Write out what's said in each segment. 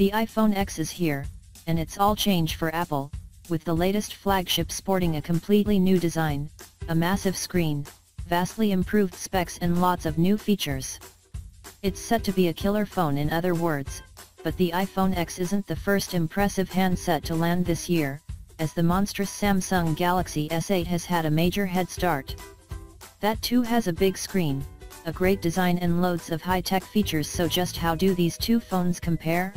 The iPhone X is here, and it's all change for Apple, with the latest flagship sporting a completely new design, a massive screen, vastly improved specs and lots of new features. It's set to be a killer phone in other words, but the iPhone X isn't the first impressive handset to land this year, as the monstrous Samsung Galaxy S8 has had a major head start. That too has a big screen, a great design and loads of high-tech features. So just how do these two phones compare?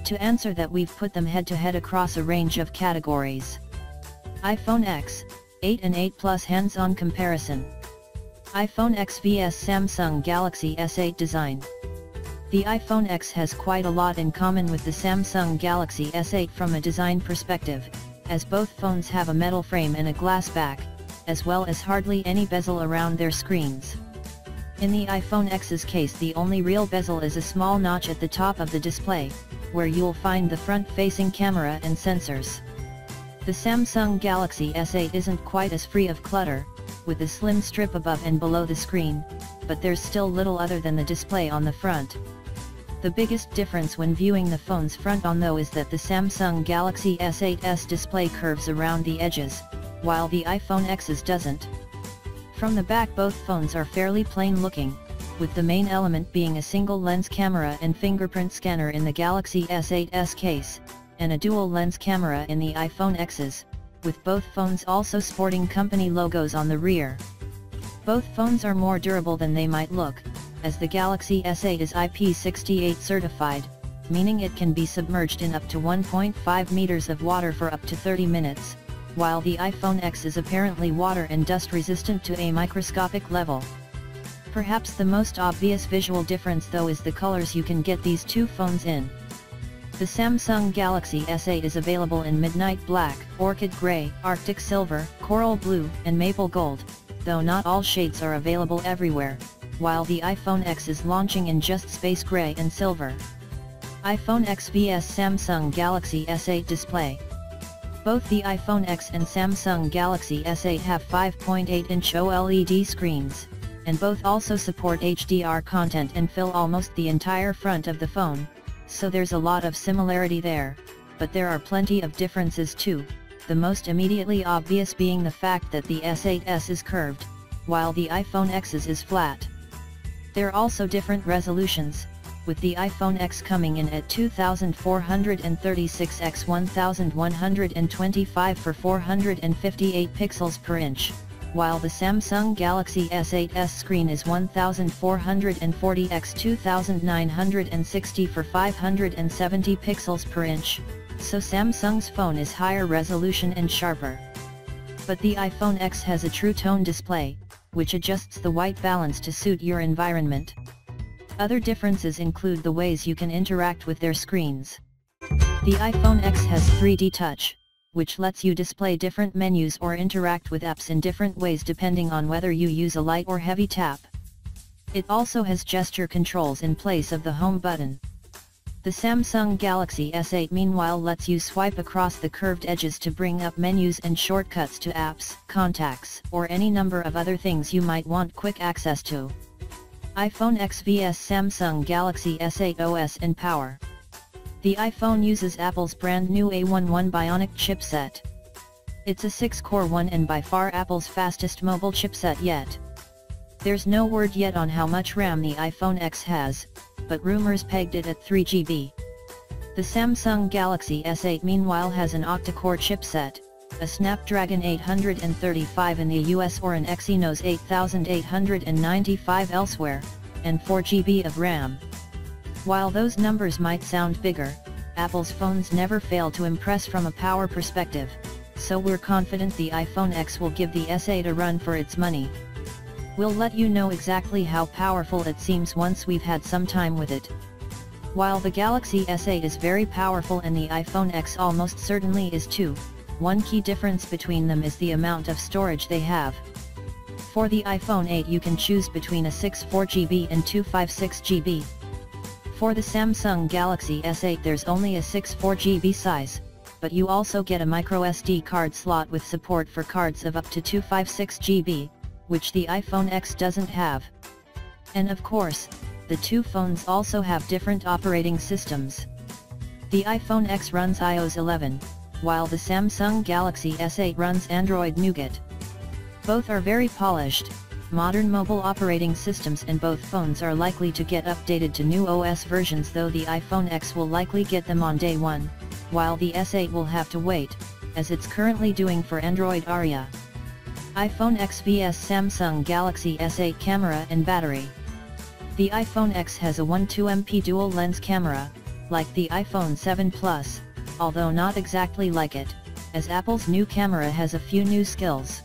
To answer that, we've put them head-to-head across a range of categories. iPhone X, 8 and 8 Plus hands-on comparison. iPhone X vs Samsung Galaxy S8 design. The iPhone X has quite a lot in common with the Samsung Galaxy S8 from a design perspective, as both phones have a metal frame and a glass back, as well as hardly any bezel around their screens. In the iPhone X's case, the only real bezel is a small notch at the top of the display, where you'll find the front-facing camera and sensors. The Samsung Galaxy S8 isn't quite as free of clutter, with a slim strip above and below the screen, but there's still little other than the display on the front. The biggest difference when viewing the phone's front-on though is that the Samsung Galaxy S8's display curves around the edges, while the iPhone X's doesn't. From the back, both phones are fairly plain looking, with the main element being a single lens camera and fingerprint scanner in the Galaxy S8's case, and a dual lens camera in the iPhone X's, with both phones also sporting company logos on the rear. Both phones are more durable than they might look, as the Galaxy S8 is IP68 certified, meaning it can be submerged in up to 1.5 meters of water for up to 30 minutes, while the iPhone X is apparently water and dust resistant to a microscopic level. Perhaps the most obvious visual difference though is the colors you can get these two phones in. The Samsung Galaxy S8 is available in Midnight Black, Orchid Grey, Arctic Silver, Coral Blue, and Maple Gold, though not all shades are available everywhere, while the iPhone X is launching in just Space Gray and Silver. iPhone X vs Samsung Galaxy S8 display. Both the iPhone X and Samsung Galaxy S8 have 5.8-inch OLED screens, and both also support HDR content and fill almost the entire front of the phone, so there's a lot of similarity there, but there are plenty of differences too, the most immediately obvious being the fact that the S8's is curved, while the iPhone X's is flat. They're also different resolutions, with the iPhone X coming in at 2436 x 1125 for 458 pixels per inch, while the Samsung Galaxy S8's screen is 1440 x 2960 for 570 pixels per inch, so Samsung's phone is higher resolution and sharper. But the iPhone X has a True Tone display, which adjusts the white balance to suit your environment. Other differences include the ways you can interact with their screens. The iPhone X has 3D Touch, which lets you display different menus or interact with apps in different ways depending on whether you use a light or heavy tap. It also has gesture controls in place of the home button. The Samsung Galaxy S8 meanwhile lets you swipe across the curved edges to bring up menus and shortcuts to apps, contacts, or any number of other things you might want quick access to. iPhone X vs Samsung Galaxy S8 OS and power. The iPhone uses Apple's brand new A11 Bionic chipset. It's a 6-core one and by far Apple's fastest mobile chipset yet. There's no word yet on how much RAM the iPhone X has, but rumors pegged it at 3 GB. The Samsung Galaxy S8 meanwhile has an octa-core chipset, a Snapdragon 835 in the US or an Exynos 8895 elsewhere, and 4 GB of RAM. While those numbers might sound bigger, Apple's phones never fail to impress from a power perspective, so we're confident the iPhone X will give the S8 a run for its money. We'll let you know exactly how powerful it seems once we've had some time with it. While the Galaxy S8 is very powerful and the iPhone X almost certainly is too, one key difference between them is the amount of storage they have. For the iPhone 8 you can choose between a 64 GB and 256 GB. For the Samsung Galaxy S8 there's only a 64 GB size, but you also get a microSD card slot with support for cards of up to 256 GB, which the iPhone X doesn't have. And of course, the two phones also have different operating systems. The iPhone X runs iOS 11, while the Samsung Galaxy S8 runs Android Nougat. Both are very polished, modern mobile operating systems, and both phones are likely to get updated to new OS versions, though the iPhone X will likely get them on day one, while the S8 will have to wait, as it's currently doing for Android Aria. iPhone X vs Samsung Galaxy S8 camera and battery. The iPhone X has a 12MP dual lens camera, like the iPhone 7 Plus, although not exactly like it, as Apple's new camera has a few new skills.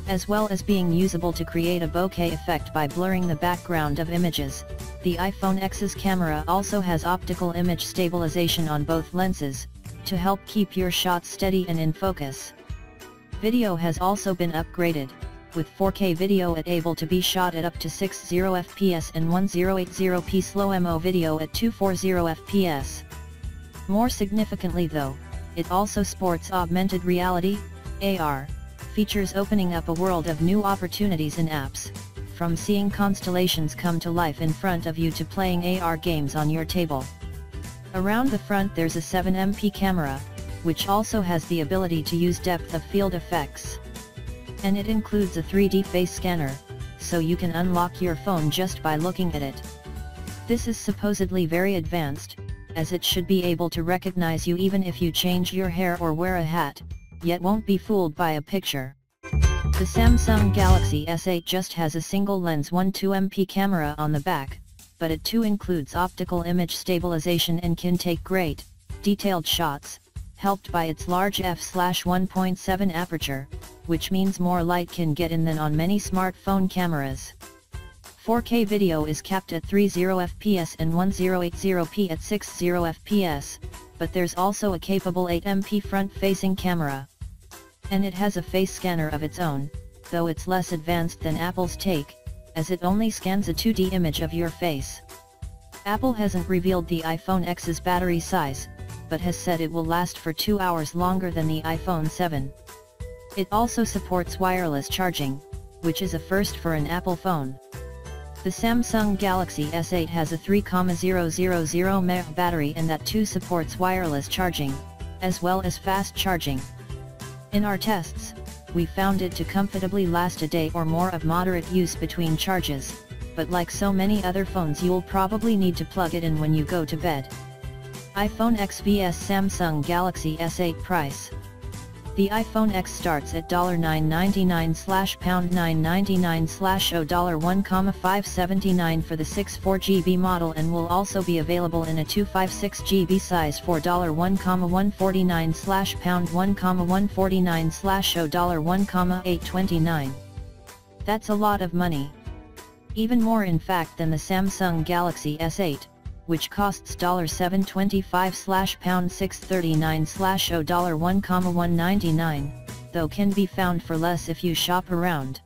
As well as being usable to create a bokeh effect by blurring the background of images, the iPhone X's camera also has optical image stabilization on both lenses, to help keep your shots steady and in focus. Video has also been upgraded, with 4K video able to be shot at up to 60 fps and 1080p slow-mo video at 240 fps. More significantly though, it also sports augmented reality, AR, features, opening up a world of new opportunities in apps, from seeing constellations come to life in front of you to playing AR games on your table. Around the front there's a 7MP camera, which also has the ability to use depth of field effects. And it includes a 3D face scanner, so you can unlock your phone just by looking at it. This is supposedly very advanced, as it should be able to recognize you even if you change your hair or wear a hat, yet won't be fooled by a picture. The Samsung Galaxy S8 just has a single lens 12MP camera on the back, but it too includes optical image stabilization and can take great, detailed shots, helped by its large f/1.7 aperture, which means more light can get in than on many smartphone cameras. 4K video is capped at 30 fps and 1080p at 60 fps, but there's also a capable 8MP front-facing camera. And it has a face scanner of its own, though it's less advanced than Apple's Take, as it only scans a 2D image of your face. Apple hasn't revealed the iPhone X's battery size, but has said it will last for 2 hours longer than the iPhone 7. It also supports wireless charging, which is a first for an Apple phone. The Samsung Galaxy S8 has a 3,000 mAh battery, and that too supports wireless charging, as well as fast charging. In our tests, we found it to comfortably last a day or more of moderate use between charges, but like so many other phones you'll probably need to plug it in when you go to bed. iPhone X vs Samsung Galaxy S8 price. The iPhone X starts at $999/$999/$1,579 for the 64GB model, and will also be available in a 256GB size for $1,149/$1,149/$1,829. That's a lot of money. Even more in fact than the Samsung Galaxy S8, which costs $725/$639/$1,199, though can be found for less if you shop around.